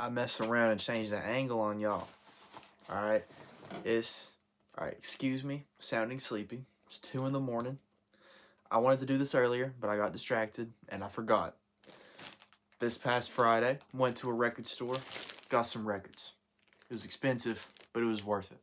I mess around and change the angle on y'all. Alright? Alright, excuse me, sounding sleepy. It's 2 in the morning. I wanted to do this earlier, but I got distracted and I forgot. This past Friday, went to a record store, got some records. It was expensive, but it was worth it.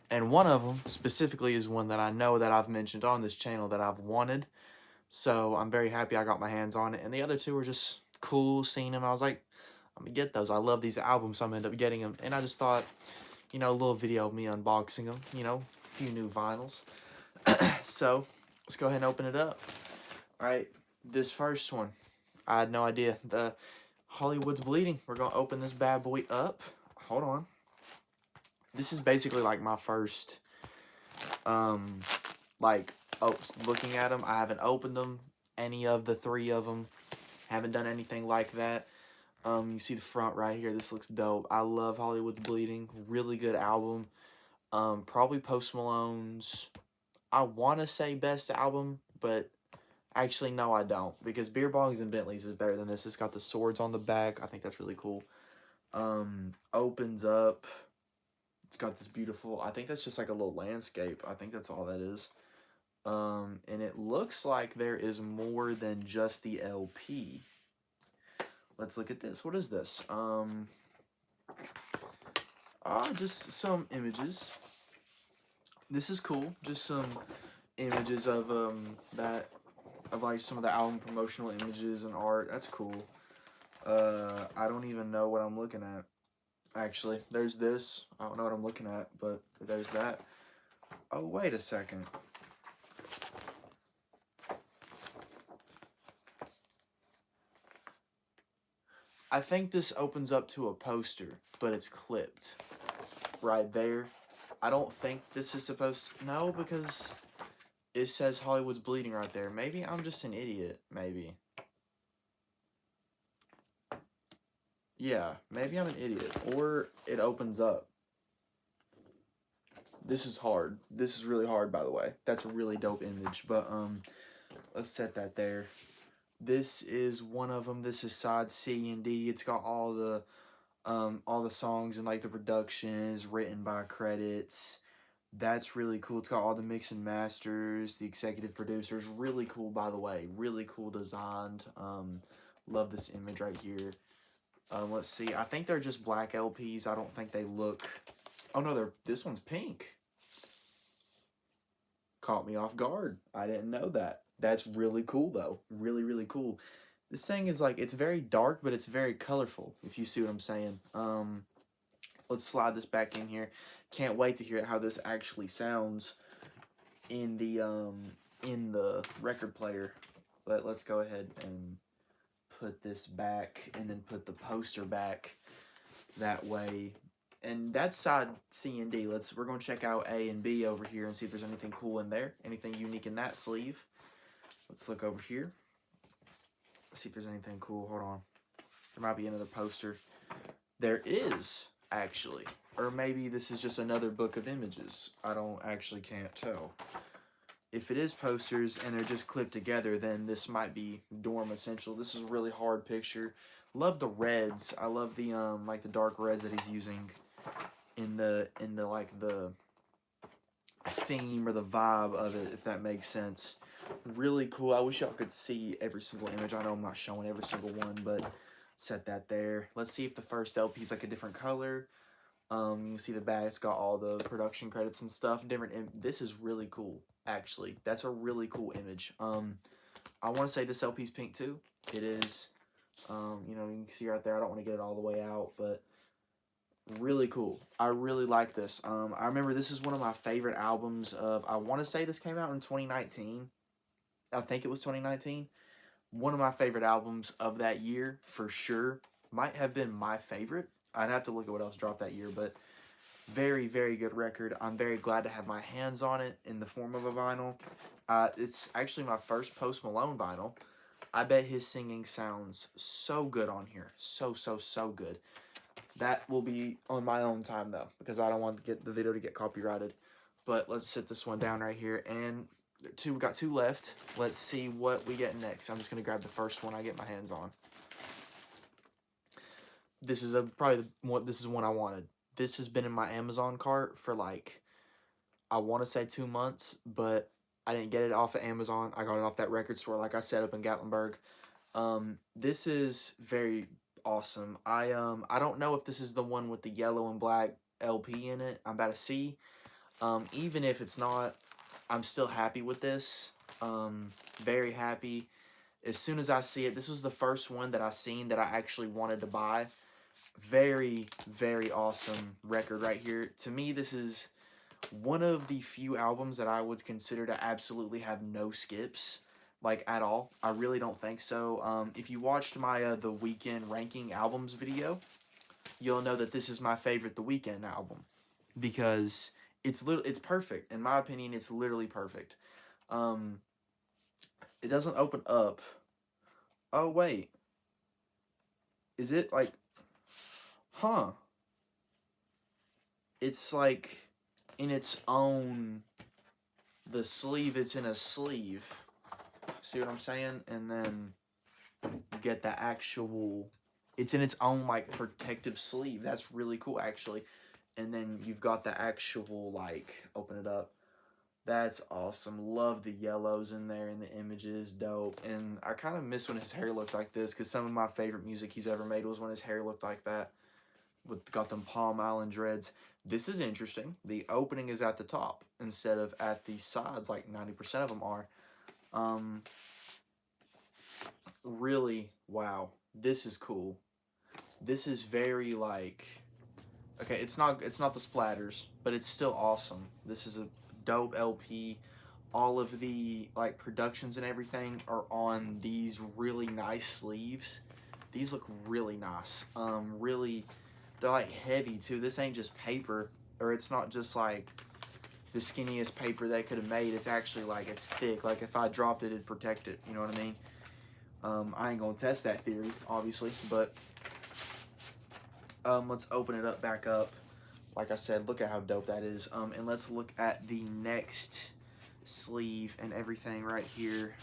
And one of them specifically is one that I know that I've mentioned on this channel that I've wanted. So I'm very happy I got my hands on it. And the other two were just cool, seeing them. I was like, I'm going to get those. I love these albums, so I'm going to end up getting them. And I just thought, you know, a little video of me unboxing them, you know, a few new vinyls. So let's go ahead and open it up. All right, this first one, I had no idea. The Hollywood's Bleeding. We're going to open this bad boy up. Hold on. This is basically like my first, looking at them. I haven't opened them, any of the 3 of them. Haven't done anything like that. You see the front right here. This looks dope. I love Hollywood's Bleeding. Really good album. Probably Post Malone's, I want to say best album, but actually no, I don't, because Beer Bongs and Bentleys is better than this. It's got the swords on the back. I think that's really cool. Opens up. It's got this beautiful, I think that's just like a little landscape. I think that's all that is. And it looks like there is more than just the LP. Let's look at this. What is this? Just some images. This is cool. Just some images of like some of the album promotional images and art. That's cool. I don't even know what I'm looking at. Actually, there's this. I don't know what I'm looking at, but there's that. Oh, wait a second. I think this opens up to a poster, but it's clipped right there. I don't think this is supposed to... No, because it says Hollywood's Bleeding right there. Maybe I'm just an idiot. Maybe. Yeah, maybe I'm an idiot. Or it opens up. This is hard. This is really hard, by the way. That's a really dope image. But, let's set that there. This is one of them. This is side C and D. It's got all the songs and, like, the productions written by credits. That's really cool. It's got all the mix and masters, the executive producers. Really cool, by the way. Really cool designed. Love this image right here. Let's see. I think they're just black LPs. I don't think they look... Oh, no, this one's pink. Caught me off guard. I didn't know that. That's really cool, though. Really, really cool. This thing is, like, it's very dark, but it's very colorful, if you see what I'm saying. Let's slide this back in here. Can't wait to hear how this actually sounds in the record player. But let's go ahead and put this back and then put the poster back that way. And that's side C and D. We're going to check out A and B over here and see if there's anything cool in there, anything unique in that sleeve. Let's look over here. Let's see if there's anything cool. Hold on. There might be another poster. There is, actually. Or maybe this is just another book of images. I can't tell. If it is posters and they're just clipped together, then this might be Dorm Essential. This is a really hard picture. Love the reds. I love the like the dark reds that he's using in the like the theme or the vibe of it, if that makes sense. Really cool. I wish y'all could see every single image. I know I'm not showing every single one, but set that there. Let's see if the first LP is like a different color. You can see the back. It's got all the production credits and stuff. This is really cool, actually. That's a really cool image. I want to say this LP is pink too. It is. You know, you can see right there. I don't want to get it all the way out, but really cool. I really like this. I remember this is one of my favorite albums of, I want to say this came out in 2019. I think it was 2019. One of my favorite albums of that year, for sure. Might have been my favorite. I'd have to look at what else dropped that year, but very, very good record. I'm very glad to have my hands on it in the form of a vinyl. It's actually my first Post Malone vinyl. I bet his singing sounds so good on here. So good. That will be on my own time, though, because I don't want to get the video to get copyrighted. But let's sit this one down right here. And we got 2 left. Let's see what we get next. I'm just going to grab the first one I get my hands on. this is this is one I wanted. This has been in my Amazon cart for like, I want to say 2 months, but I didn't get it off of Amazon. I got it off that record store, like I said, up in Gatlinburg. This is very awesome. I don't know if this is the one with the yellow and black LP in it. I'm about to see. Even if it's not, I'm still happy with this. Very happy. As soon as I see it, this was the first one that I seen that I actually wanted to buy. Very, very awesome record right here. To me, this is one of the few albums that I would consider to absolutely have no skips, like at all. I really don't think so. If you watched my The Weeknd ranking albums video, you'll know that this is my favorite The Weeknd album because it's perfect. In my opinion, it's literally perfect. It doesn't open up. Oh wait, is it like, huh? It's like in its own, the sleeve, it's in a sleeve. See what I'm saying? And then you get the actual, it's in its own like protective sleeve. That's really cool actually. And then you've got the actual, like, open it up. That's awesome. Love the yellows in there and the images, dope. And I kind of miss when his hair looked like this, because some of my favorite music he's ever made was when his hair looked like that. Got them Palm Island dreads. This is interesting. The opening is at the top instead of at the sides like 90% of them are. Really, wow. This is cool. This is very like, okay, it's not the splatters, but it's still awesome. This is a dope LP. All of the like productions and everything are on these really nice sleeves. These look really nice. Really, they're like heavy too. This ain't just paper, or it's not just like the skinniest paper they could have made. It's actually like, it's thick. Like if I dropped it, it'd protect it. You know what I mean? I ain't gonna test that theory, obviously, but let's open it up back up. Like I said, look at how dope that is. And let's look at the next sleeve and everything right here.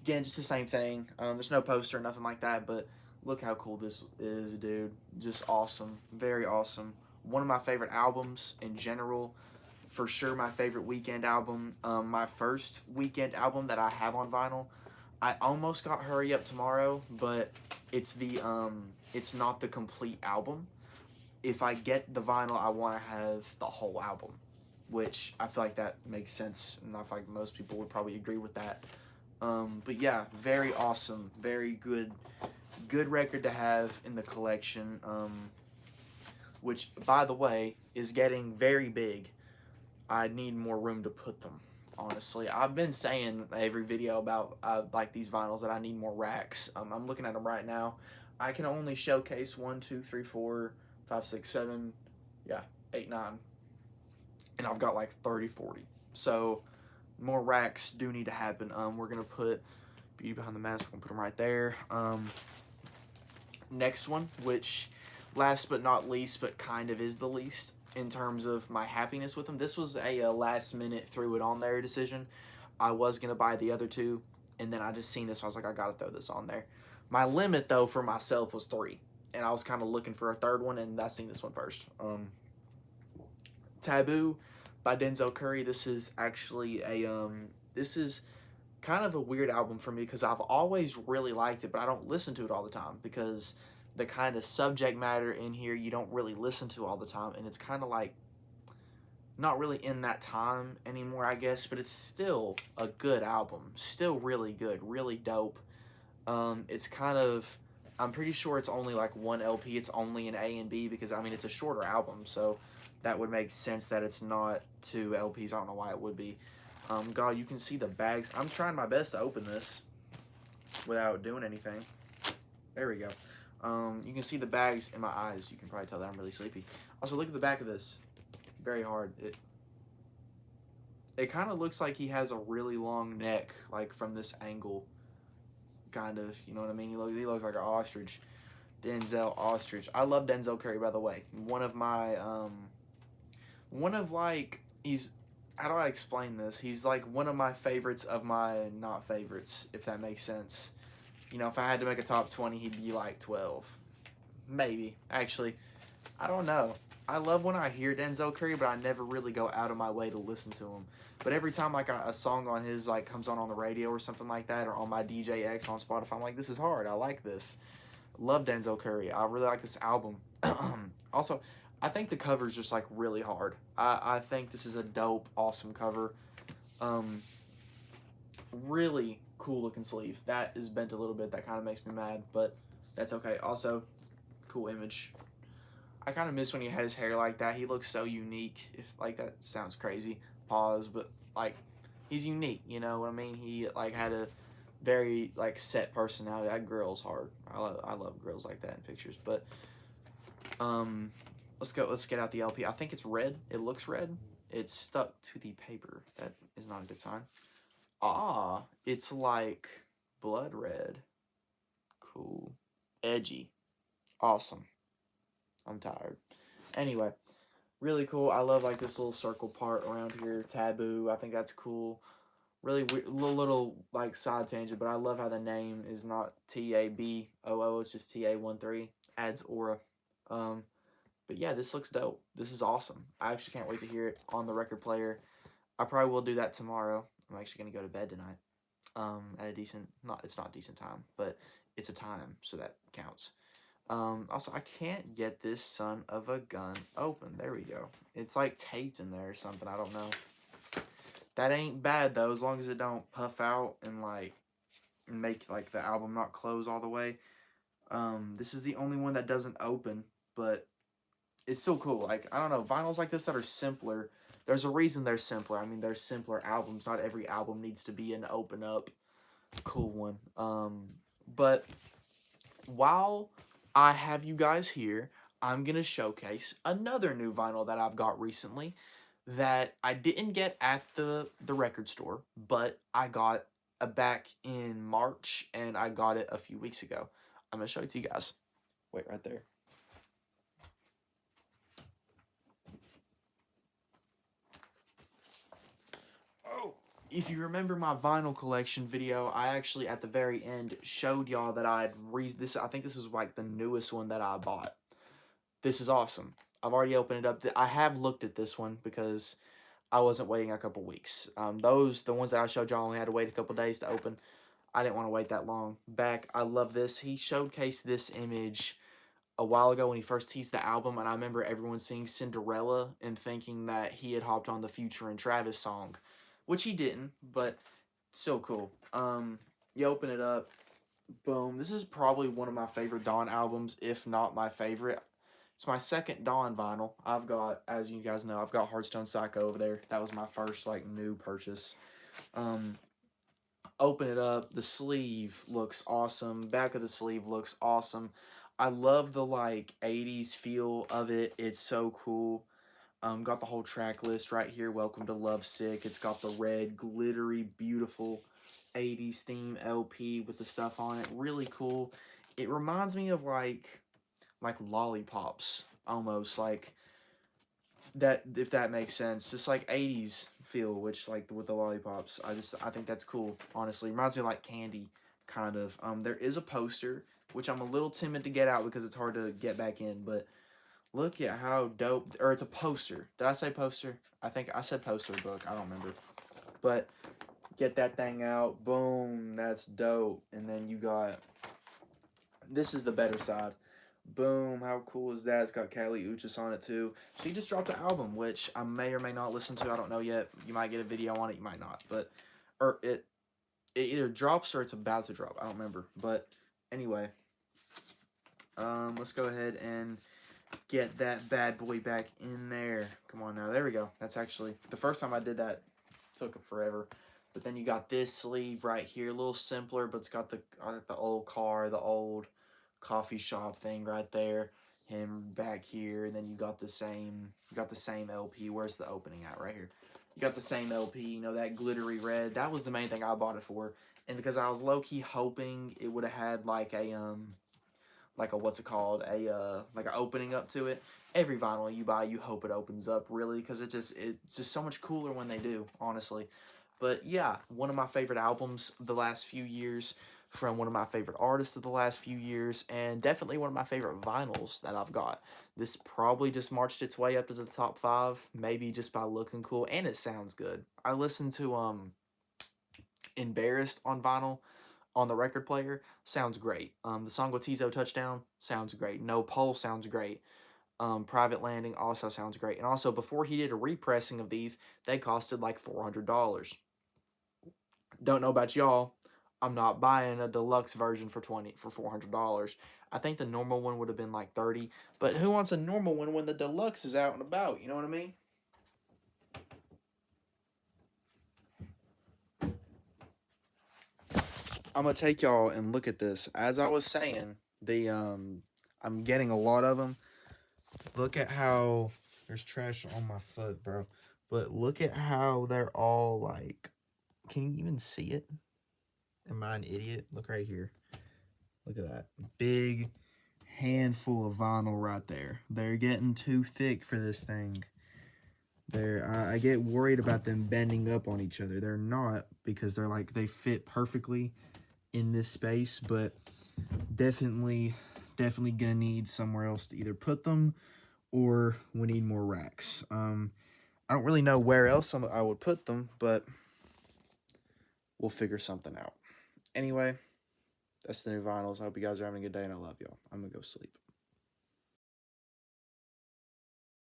Again, just the same thing. There's no poster or nothing like that, but look how cool this is, dude. Just awesome. Very awesome. One of my favorite albums in general. For sure my favorite Weeknd album. My first Weeknd album that I have on vinyl. I almost got Hurry Up Tomorrow, but it's not the complete album. If I get the vinyl, I want to have the whole album, which I feel like that makes sense, and I feel like most people would probably agree with that. But yeah, very awesome, very good record to have in the collection, which, by the way, is getting very big. I need more room to put them, honestly. I've been saying every video about like these vinyls that I need more racks. I'm looking at them right now. I can only showcase 1, 2, 3, 4, 5, 6, 7, 8, 9. And I've got like 30, 40. So more racks do need to happen. We're going to put Beauty Behind the Mask. We're going to put them right there. Next one, which last but not least, but kind of is the least in terms of my happiness with them. This was a last minute threw it on there decision. I was going to buy the other two, and then I just seen this, so I was like, I got to throw this on there. My limit, though, for myself was 3. And I was kind of looking for a third one, and I seen this one first. Taboo by Denzel Curry. This is actually this is kind of a weird album for me because I've always really liked it, but I don't listen to it all the time because the kind of subject matter in here you don't really listen to all the time, and it's kind of like not really in that time anymore, I guess, but it's still a good album. Still really good, really dope. It's kind of, I'm pretty sure it's only like one LP. It's only an A and B because, I mean, it's a shorter album, so that would make sense that it's not 2 LPs. I don't know why it would be. God, you can see the bags. I'm trying my best to open this without doing anything. There we go. You can see the bags in my eyes. You can probably tell that I'm really sleepy. Also, look at the back of this. Very hard. It kind of looks like he has a really long neck, like from this angle. Kind of, you know what I mean? He looks like an ostrich. Denzel Ostrich. I love Denzel Curry, by the way. One of like, how do I explain this? He's like one of my favorites of my not favorites, if that makes sense. You know, if I had to make a top 20, he'd be like 12. maybe. Actually, I don't know. I love when I hear Denzel Curry, but I never really go out of my way to listen to him. But every time like a song on his like comes on the radio or something like that, or on my DJX on Spotify, I'm like, this is hard. I like this. Love Denzel Curry. I really like this album. Also, I think the cover is just like really hard. I think this is a dope, awesome cover. Um, Really cool looking sleeve. That is bent a little bit. That kind of makes me mad, but that's okay. Also, cool image. I kind of miss when he had his hair like that. He looks so unique. If like that sounds crazy, pause. But like, he's unique. You know what I mean? He like had a very like set personality. That girl's hard. I love girls like that in pictures. But um, let's go. Let's get out the LP. I think it's red. It looks red. It's stuck to the paper. That is not a good sign. Ah, it's like blood red. Cool. Edgy. Awesome. I'm tired. Anyway, really cool. I love like this little circle part around here. Taboo. I think that's cool. Really weird, little like side tangent, but I love how the name is not TABOO. It's just TA13. Adds aura. Um, but yeah, this looks dope. This is awesome. I actually can't wait to hear it on the record player. I probably will do that tomorrow. I'm actually gonna go to bed tonight. At a decent, not it's not decent time, but it's a time, so that counts. Also, I can't get this son of a gun open. There we go. It's like taped in there or something. I don't know. That ain't bad though, as long as it don't puff out and like make like the album not close all the way. This is the only one that doesn't open, but it's still cool. Like I don't know, vinyls like this that are simpler. There's a reason they're simpler. I mean, they're simpler albums. Not every album needs to be an open up cool one. But while I have you guys here, I'm gonna showcase another new vinyl that I've got recently that I didn't get at the record store, but I got back in March and I got it a few weeks ago. I'm gonna show it to you guys. Wait, right there. Oh, if you remember my vinyl collection video, I actually at the very end showed y'all that I'd this. I think this is like the newest one that I bought. This is awesome. I've already opened it up. I have looked at this one because I wasn't waiting a couple weeks. The ones that I showed y'all only had to wait a couple days to open. I didn't want to wait that long. Back, I love this. He showcased this image a while ago when he first teased the album, and I remember everyone seeing Cinderella and thinking that he had hopped on the Future and Travis song, which he didn't, but so cool. You open it up, boom. This is probably one of my favorite Dawn albums, if not my favorite. It's my second Dawn vinyl. I've got, as you guys know, I've got Hearthstone Psycho over there. That was my first like new purchase. Um, Open it up. The sleeve looks awesome. Back of the sleeve looks awesome. I love the like 80s feel of it. It's so cool. Got the whole track list right here. Welcome to Love Sick. It's got the red, glittery, beautiful 80s theme LP with the stuff on it. Really cool. It reminds me of like lollipops almost, like that, if that makes sense, just like 80s feel, which like with the lollipops, I think that's cool. Honestly, reminds me of like candy kind of. There is a poster which I'm a little timid to get out because it's hard to get back in, but look at how dope. Or it's a poster. Did I say poster? I think I said poster book. I don't remember. But get that thing out. Boom. That's dope. And then you got, this is the better side. Boom. How cool is that? It's got Kali Uchis on it too. She just dropped an album, which I may or may not listen to. I don't know yet. You might get a video on it. You might not. But, or it either drops or it's about to drop. I don't remember. But anyway, let's go ahead and get that bad boy back in there. Come on now. There we go. That's actually, the first time I did that, took forever. But then you got this sleeve right here, a little simpler, but it's got the old car, the old coffee shop thing right there. Him back here, and then you got the same LP. Where's the opening at? Right here. You got the same LP, you know, that glittery red. That was the main thing I bought it for. And because I was low-key hoping it would have had like a what's it called, like an opening up to it. Every vinyl you buy, you hope it opens up, really, because it's just so much cooler when they do, honestly. But yeah, one of my favorite albums the last few years. from one of my favorite artists of the last few years, and definitely one of my favorite vinyls that I've got. This probably just marched its way up to the top 5, maybe just by looking cool, and it sounds good. I listened to Embarrassed on vinyl on the record player, sounds great. The song with Tizo Touchdown sounds great. No Pole sounds great. Private Landing also sounds great. And also, before he did a repressing of these, they costed like $400. Don't know about y'all. I'm not buying a deluxe version for $400. I think the normal one would have been like 30, but who wants a normal one when the deluxe is out and about? You know what I mean? I'm gonna take y'all and look at this. As I was saying, I'm getting a lot of them. Look at how there's trash on my foot, bro. But look at how they're all like. Can you even see it? Am I an idiot? Look right here. Look at that big handful of vinyl right there. They're getting too thick for this thing. I get worried about them bending up on each other. They're not, because they're like, they fit perfectly in this space, but definitely gonna need somewhere else to either put them, or we need more racks. I don't really know where else I would put them, but we'll figure something out. Anyway, that's the new vinyls. I hope you guys are having a good day, and I love y'all. I'm gonna go sleep.